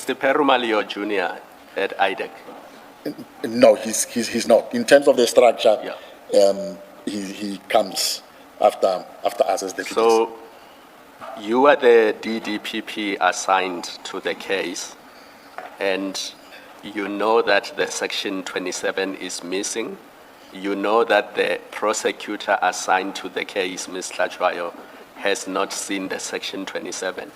Mr. Perumal, your junior at IDAC? No, he's not. In terms of the structure, he comes after us as deputies. So you are the DDPP assigned to the case, and you know that the Section 27 is missing. You know that the prosecutor assigned to the case, Ms. Tlajwayo, has not seen the Section 27.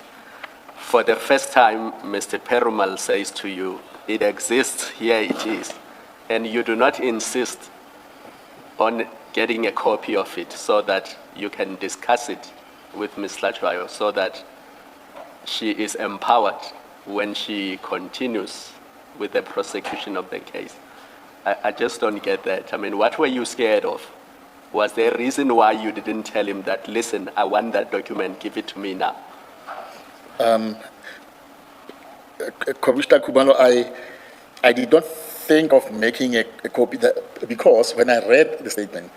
For the first time, Mr. Perumal says to you, it exists, here it is, and you do not insist on getting a copy of it so that you can discuss it with Ms. Tlajwayo so that she is empowered when she continues with the prosecution of the case. I just don't get that. I mean, what were you scared of? Was there a reason why you didn't tell him that, listen, I want that document, give it to me now? Commissioner Khumalo, I did not think of making a copy because when I read the statement,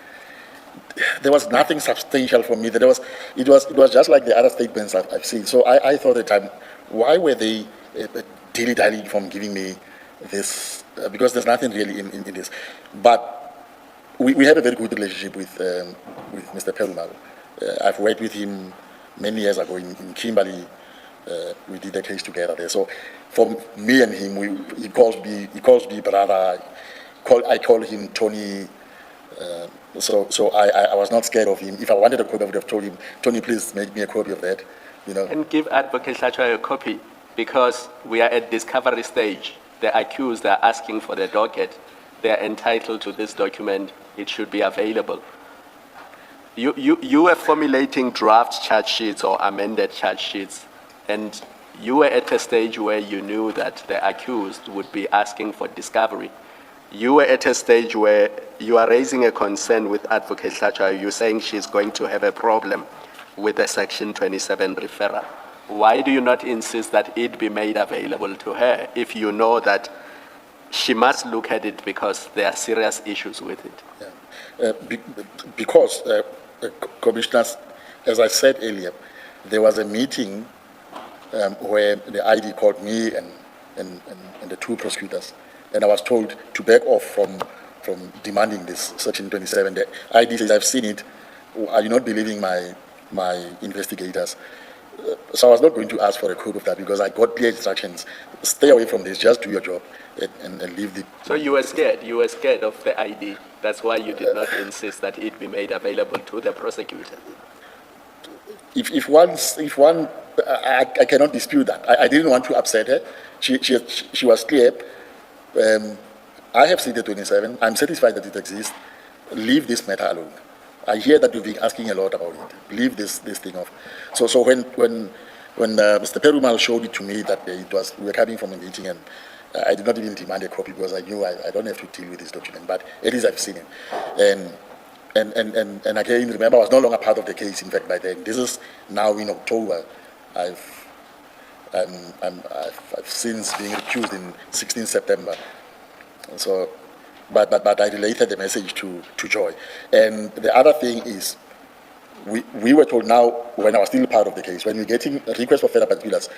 there was nothing substantial for me. It was just like the other statements I've seen. So I thought at the time, why were they dilly-dallying from giving me this? Because there's nothing really in this. But we had a very good relationship with Mr. Perumal. I've worked with him many years ago in Kimberley. We did a case together there. So for me and him, he calls me brother. I call him Tony. So I was not scared of him. If I wanted a copy, I would have told him, Tony, please make me a copy of that. You know. And give Advocate Tlajwayo a copy, because we are at discovery stage. The accused are asking for the docket. They are entitled to this document. It should be available. You were formulating draft charge sheets or amended charge sheets, and you were at a stage where you knew that the accused would be asking for discovery. You were at a stage where you are raising a concern with Advocate Tlajwayo. You're saying she's going to have a problem with the Section 27 referral. Why do you not insist that it be made available to her if you know that she must look at it because there are serious issues with it? Yeah. Because, Commissioners, as I said earlier, there was a meeting where the ID called me and the two prosecutors, and I was told to back off from demanding this Section 27. The ID says, I've seen it. Are you not believing my investigators? So I was not going to ask for a copy of that because I got clear instructions. Stay away from this, just do your job and leave the... So you were scared of the ID. That's why you did not insist that it be made available to the prosecutor. If one, I cannot dispute that. I didn't want to upset her. She was clear. I have seen the 27. I'm satisfied that it exists. Leave this matter alone. I hear that you've been asking a lot about it. Leave this thing off. So when Mr. Perumal showed it to me that we were coming from a meeting, and I did not even demand a copy because I knew I don't have to deal with this document. But at least I've seen it. And again, remember, I was no longer part of the case. In fact, by then, this is now in October. I've since been recused in 16 September. So. But I related the message to Joy. And the other thing is, we were told now, when I was still part of the case, when we're getting a request for further particulars,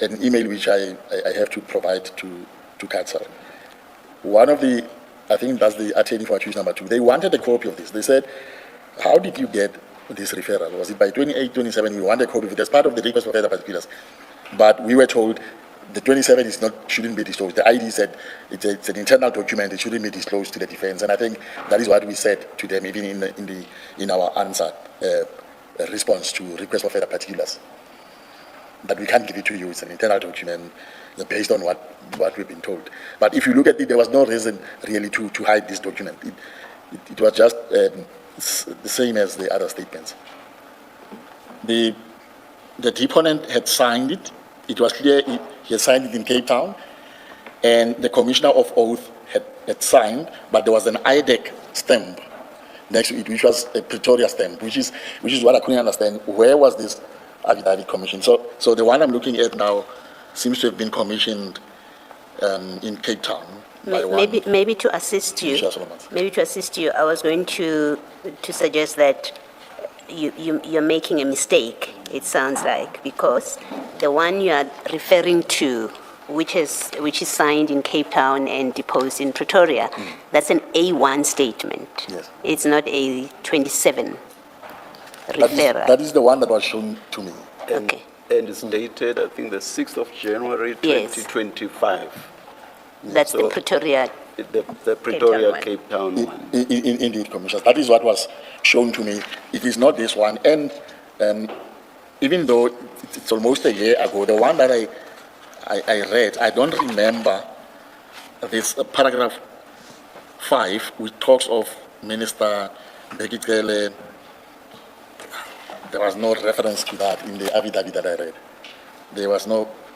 an email which I have to provide to counsel. One of the, I think that's the attorney for accused number 2, they wanted a copy of this. They said, how did you get this referral? Was it by 28, 27? We want a copy of it as part of the request for further particulars. But we were told the 27 shouldn't be disclosed. The ID said it's an internal document. It shouldn't be disclosed to the defense. And I think that is what we said to them, even in our answer response to request for further particulars. That we can't give it to you. It's an internal document based on what we've been told. But if you look at it, there was no reason really to hide this document. It was just the same as the other statements. The deponent had signed it. It was clear he had signed it in Cape Town, and the Commissioner of Oath had signed, but there was an IDAC stamp next to it, which was a Pretoria stamp, which is what I couldn't understand. Where was this affidavit commissioned? So the one I'm looking at now seems to have been commissioned in Cape Town. Maybe to assist you. I was going to suggest that you're making a mistake, it sounds like, because the one you are referring to, which is signed in Cape Town and deposed in Pretoria, that's an A1 statement. Yes. It's not a 27 referral. That is the one that was shown to me. Okay. And it's dated, I think, the 6th of January, Yes. 2025. That's the So- Pretoria. The Pretoria one. Cape Town one. Indeed, Commissioner. That is what was shown to me. It is not this one. And even though it's almost a year ago, the one that I read, I don't remember this paragraph 5, which talks of Minister Bekitele. There was no reference to that in the affidavit that I read.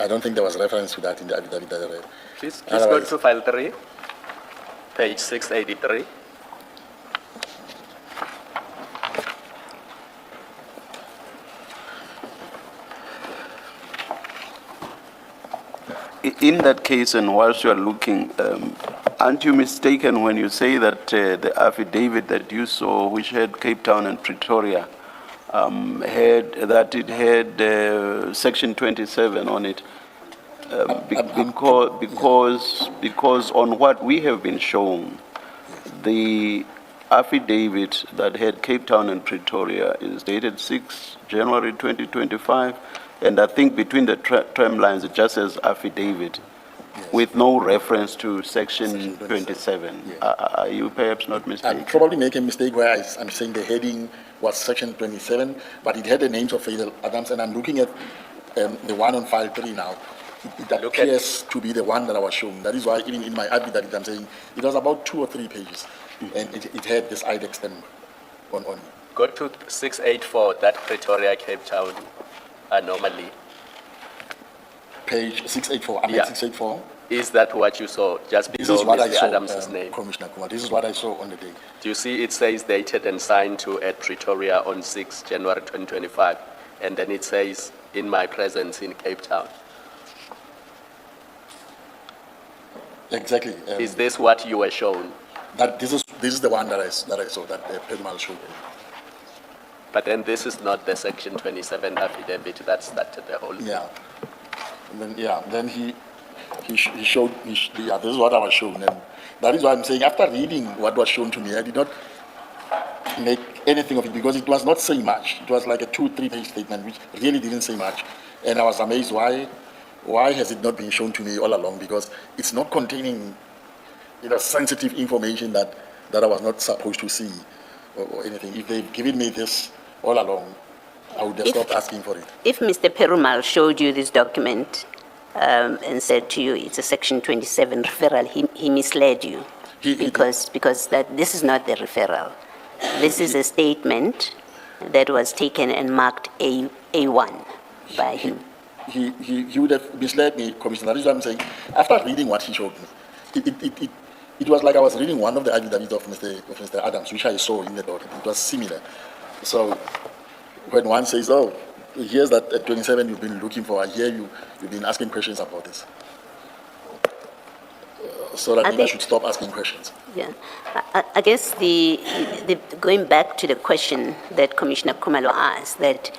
I don't think there was reference to that in the affidavit that I read. Please go Otherwise- to file 3, page 683. In that case, and whilst you are looking, aren't you mistaken when you say that the affidavit that you saw, which had Cape Town and Pretoria, had Section 27 on it? Because on what we have been shown, the affidavit that had Cape Town and Pretoria is dated 6 January 2025, and I think between the term lines it just says affidavit, with no reference to Section 27. Yes. Are you perhaps not mistaken? I'm probably making a mistake where I'm saying the heading was Section 27, but it had the names of Fidel Adams, and I'm looking at the one on file 3 now. It Look at- appears to be the one that I was shown. That is why even in my affidavit I'm saying it was about 2 or 3 pages, and it had this IDAC stamp on it. Go to 684, that Pretoria Cape Town anomaly. Page 684. I mean Yeah. 684. Is that what you saw just This below is what I Mr. saw, Adams's name? Commissioner Kumar. This is what I saw on the day. Do you see it says dated and signed to at Pretoria on 6 January 2025, and then it says in my presence in Cape Town? Exactly. Is this what you were shown? That this is the one that I saw that Perumal showed. But then this is not the Section 27 affidavit that started the whole. Yeah. And then he showed this is what I was shown, and that is why I'm saying after reading what was shown to me, I did not make anything of it because it was not saying much. It was like a 2-3 page statement which really didn't say much, and I was amazed why has it not been shown to me all along, because it's not containing sensitive information that I was not supposed to see or anything. If they've given me this all along, I would have stopped asking for it. If Mr. Perumal showed you this document and said to you it's a Section 27 referral, he misled you because that this is not the referral. This is a statement that was taken and marked A1 by him. He would have misled me, Commissioner. That is what I'm saying. After reading what he showed me, it was like I was reading one of the affidavits of Mr. Adams, which I saw in the document. It was similar. So when one says, "Oh, here's that 27 you've been looking for. I hear you've been asking questions about this," so that maybe I should stop asking questions. Yeah, I guess the going back to the question that Commissioner Khumalo asked, that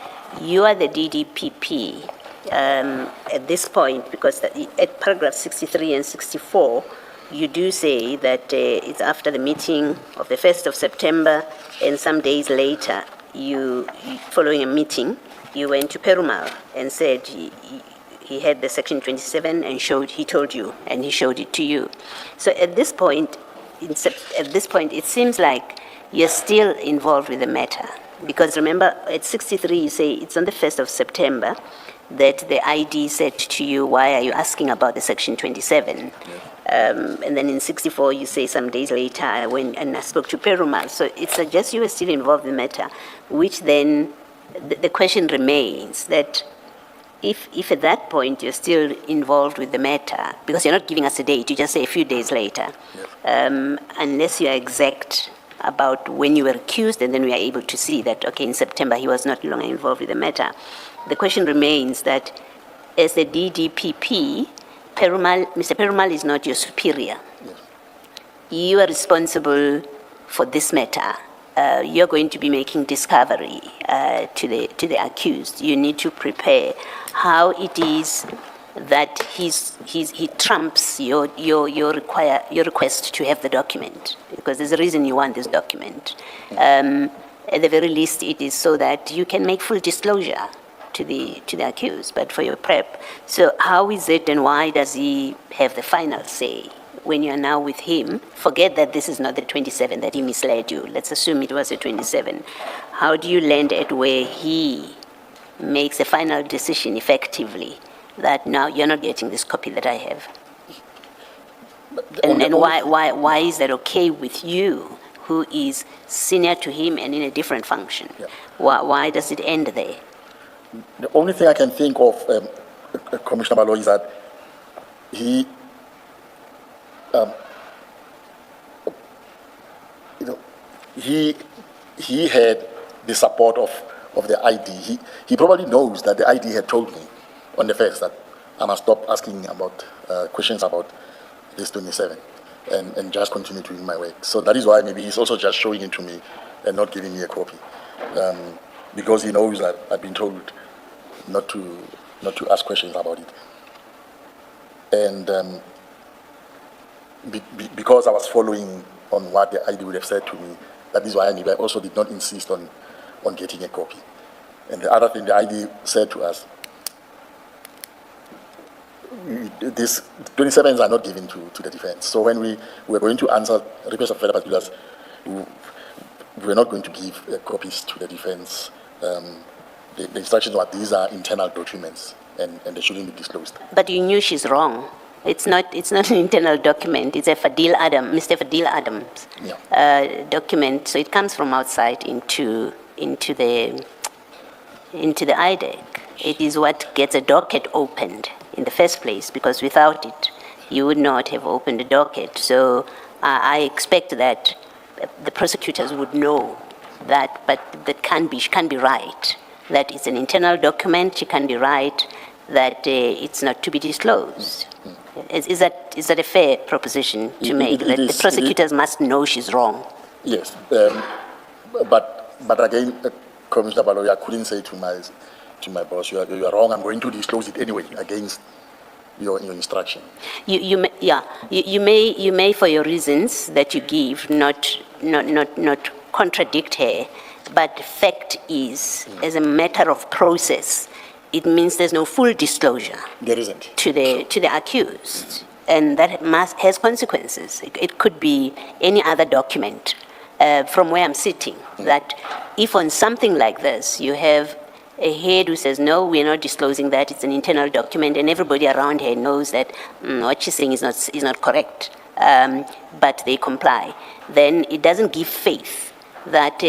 you are the DDPP at this point, because at paragraph 63 and 64, you do say that it's after the meeting of the 1st of September, and some days later, you following a meeting, you went to Perumal and said he had the Section 27 and he told you, and he showed it to you. So at this point, it seems like you're still involved with the matter. Because remember, at 63, you say it's on the 1st of September that the ID said to you, why are you asking about the Section 27? And then in 64, you say some days later, I went and I spoke to Perumal. So it suggests you were still involved in the matter, which then the question remains that if at that point you're still involved with the matter, because you're not giving us a date, you just say a few days later, unless you're exact about when you were accused, and then we are able to see that, okay, in September he was not longer involved with the matter. The question remains that as the DDPP, Mr. Perumal is not your superior. Yes. You are responsible for this matter you're going to be making discovery to the accused. You need to prepare how it is that he trumps your request to have the document, because there's a reason you want this document. At the very least, it is so that you can make full disclosure to the accused, but for your prep. So how is it, and why does he have the final say when you are now with him? Forget that this is not the 27 that he misled you. Let's assume it was the 27. How do you land at where he makes a final decision effectively that now you're not getting this copy that I have? And why is that okay with you, who is senior to him and in a different function? Yeah. Why does it end there? The only thing I can think of, Commissioner Baloyi, is that he, he had the support of the ID. He probably knows that the ID had told me on the first that I must stop asking about questions about this 27 and just continue doing my work. So that is why maybe he's also just showing it to me and not giving me a copy, because he knows that I've been told not to ask questions about it. And because I was following on what the ID would have said to me, that is why I also did not insist on getting a copy. And the other thing the ID said to us, these 27s are not given to the defense. So when we were going to answer requests of further particulars, we were not going to give copies to the defense. The instructions were these are internal documents and they shouldn't be disclosed. But you knew she's wrong. It's not an internal document. It's a Mr. Fadil Adams document. So it comes from outside into the IDAC. It is what gets a docket opened in the first place, because without it, you would not have opened the docket. So I expect that the prosecutors would know that, but she can be right, that it's an internal document. She can be right that it's not to be disclosed. Is that a fair proposition to make? That the prosecutors must know she's wrong? Yes, but again, Commissioner Baloyi, I couldn't say to my boss, you are wrong, I'm going to disclose it anyway, against your instruction. You may, for your reasons that you give, not contradict her, but the fact is, as a matter of process, it means there's no full disclosure. There isn't. To the accused, and that has consequences. It could be any other document. From where I'm sitting, that if on something like this you have a head who says, no, we're not disclosing that, it's an internal document, and everybody around her knows that what she's saying is not correct, but they comply, then it doesn't give faith that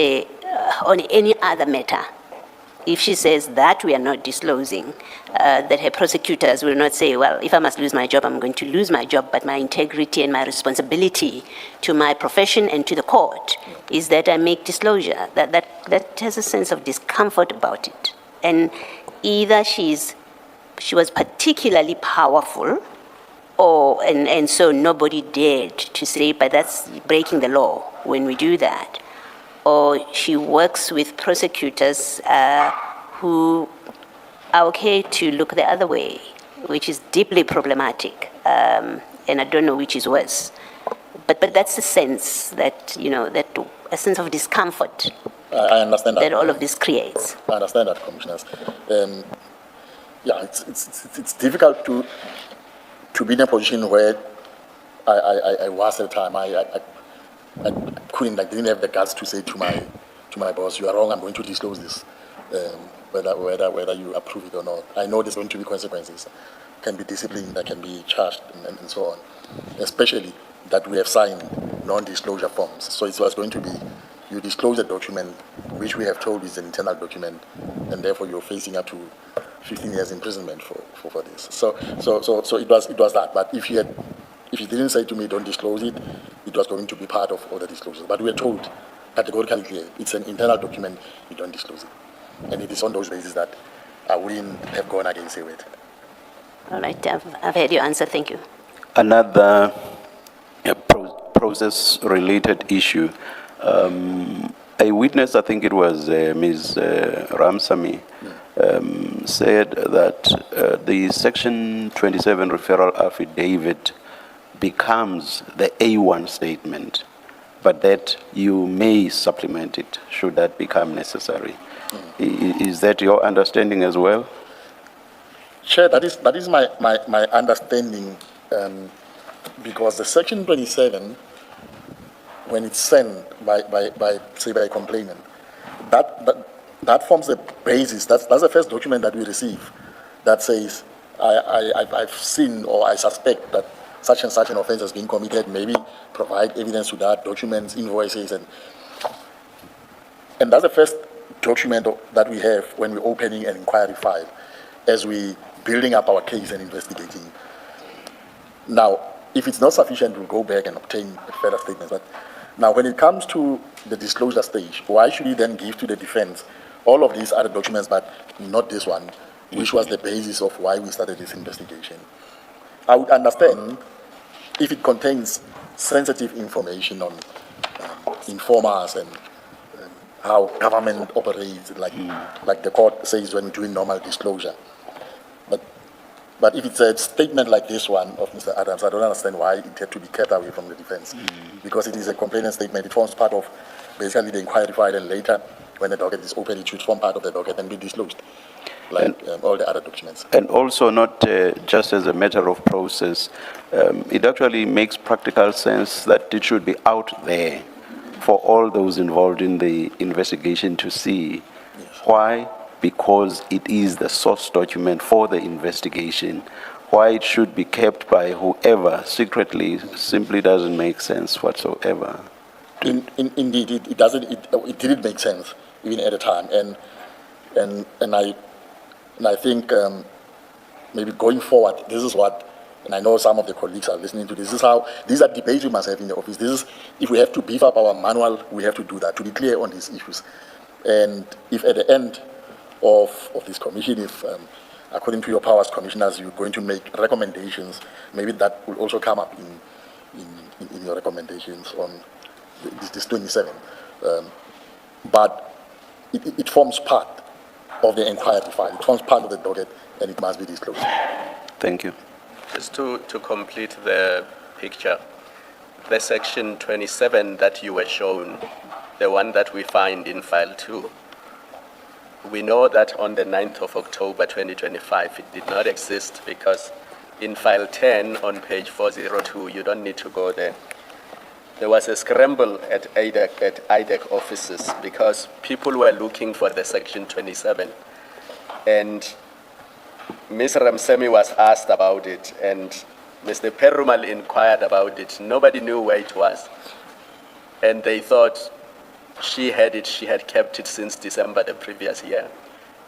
on any other matter, if she says that we are not disclosing, that her prosecutors will not say, well, if I must lose my job, I'm going to lose my job, but my integrity and my responsibility to my profession and to the court is that I make disclosure. That has a sense of discomfort about it. And either she was particularly powerful, and so nobody dared to say, but that's breaking the law when we do that, or she works with prosecutors who are okay to look the other way, which is deeply problematic, and I don't know which is worse. But that's the sense that, that a sense of discomfort. I understand that all of this creates. I understand that, Commissioners. It's difficult to be in a position where I was at the time. I didn't have the guts to say to my boss, you are wrong, I'm going to disclose this, whether you approve it or not. I know there's going to be consequences. Can be disciplined, that can be charged, and so on. Especially that we have signed non-disclosure forms. So it was going to be, you disclose a document which we have told is an internal document, and therefore you're facing up to 15 years imprisonment for this. So it was that. But if you didn't say to me, don't disclose it, it was going to be part of all the disclosures. But we were told categorically clear, it's an internal document, you don't disclose it. And it is on those bases that I wouldn't have gone against it. All right, I've heard your answer, thank you. Another process-related issue. A witness, I think it was Ms. Ramsamy, said that the Section 27 referral affidavit becomes the A1 statement, but that you may supplement it should that become necessary. Is that your understanding as well? Chair, that is my understanding, because the Section 27, when it's sent by a complainant, that forms the basis. That's the first document that we receive that says, I've seen or I suspect that such and such an offense has been committed. Maybe provide evidence to that, documents, invoices, and that's the first document that we have when we're opening an inquiry file, as we building up our case and investigating. Now, if it's not sufficient, we'll go back and obtain further statements. But now, when it comes to the disclosure stage, why should you then give to the defense all of these other documents, but not this one, which was the basis of why we started this investigation? I would understand if it contains sensitive information on informers and how government operates, like the court says when we're doing normal disclosure. But if it's a statement like this one of Mr. Adams, I don't understand why it had to be kept away from the defense, because it is a complainant statement. It forms part of basically the inquiry file, and later, when the docket is open, it should form part of the docket and be disclosed, like all the other documents. And also not just as a matter of process, it actually makes practical sense that it should be out there for all those involved in the investigation to see. Yes. Why? Because it is the source document for the investigation. Why it should be kept by whoever secretly simply doesn't make sense whatsoever. Indeed, it doesn't. It didn't make sense even at the time, and I think maybe going forward, this is what, and I know some of the colleagues are listening to this. This is how these are debates we must have in the office. This is, if we have to beef up our manual, we have to do that to be clear on these issues, and if at the end of this commission, if according to your powers, commissioners, you're going to make recommendations, maybe that will also come up in your recommendations on this 27. But it forms part of the inquiry file. It forms part of the docket, and it must be disclosed. Thank you. Just to complete the picture, the Section 27 that you were shown, the one that we find in File 2, we know that on the 9th of October 2025, it did not exist, because in File 10 on page 402, you don't need to go there. There was a scramble at IDAC offices because people were looking for the Section 27. And Ms. Ramsamy was asked about it, and Mr. Perumal inquired about it. Nobody knew where it was. And they thought she had it, she had kept it since December the previous year.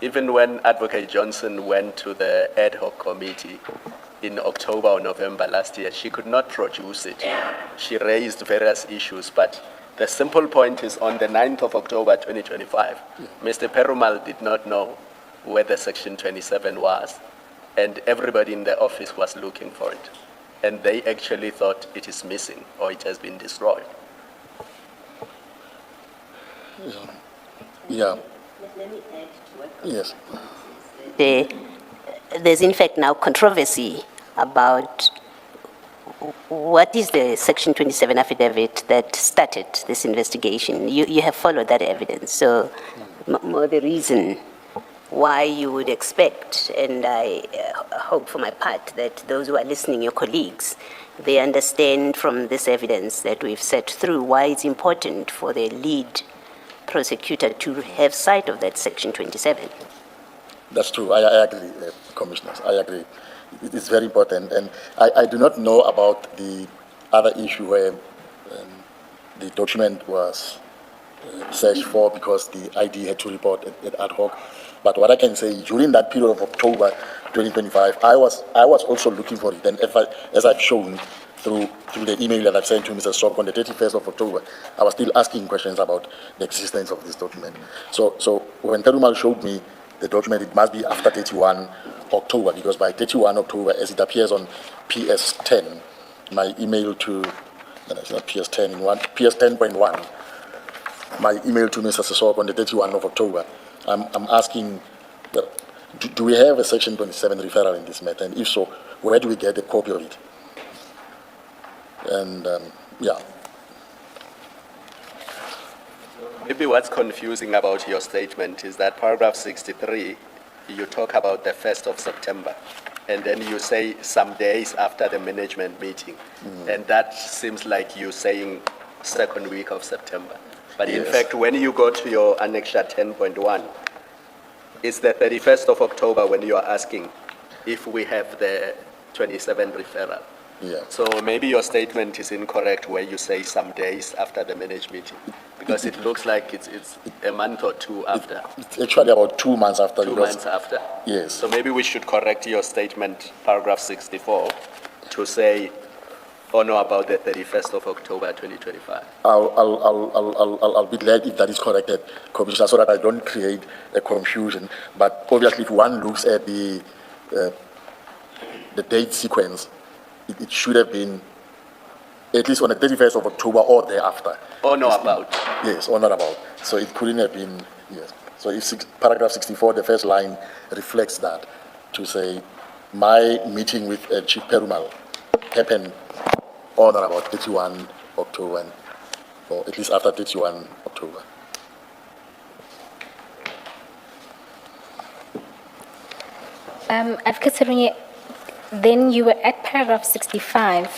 Even when Advocate Johnson went to the ad hoc committee in October or November last year, she could not produce it. She raised various issues, but the simple point is on the 9th of October 2025, Mr. Perumal did not know where the Section 27 was, and everybody in the office was looking for it. And they actually thought it is missing or it has been destroyed. Yeah. Let me add to what Yes. there's in fact now controversy about what is the Section 27 affidavit that started this investigation. You have followed that evidence, so more the reason why you would expect, and I hope for my part that those who are listening, your colleagues, they understand from this evidence that we've set through why it's important for the lead prosecutor to have sight of that Section 27. That's true. I agree, commissioners. I agree. It is very important. And I do not know about the other issue where the document was searched for because the ID had to report at ad hoc. But what I can say, during that period of October 2025, I was also looking for it. And as I've shown through the email that I've sent to Mr. Stroke on the 31st of October, I was still asking questions about the existence of this document. So when Perumal showed me the document, it must be after 31 October, because by 31 October, as it appears on PS10, my email to, no, it's not PS10, PS 10.1, my email to Mr. Sesoko on the 31 of October, I'm asking, do we have a Section 27 referral in this matter? And if so, where do we get a copy of it? And, yeah. Maybe what's confusing about your statement is that paragraph 63, you talk about the 1st of September, and then you say some days after the management meeting. And that seems like you saying second week of September. But in Yes. fact, when you go to your annexure 10.1, it's the 31st of October when you are asking if we have the 27 referral. Yeah. So maybe your statement is incorrect where you say some days after the managed meeting, because it looks like it's a month or two after, It's actually about 2 months after. 2 because- months after. Yes. So maybe we should correct your statement, paragraph 64, to say on or about the 31st of October 2025. I'll be glad if that is corrected, Commissioner, so that I don't create a confusion. But obviously, if one looks at the date sequence, it should have been at least on the 31st of October or thereafter. Or no about. Yes, or not about. So it couldn't have been, yes. So if paragraph 64, the first line reflects that, to say, my meeting with Chief Perumal happened on or about 31 October, or at least after 31 October. Advocate Serunye, then you were at paragraph 65.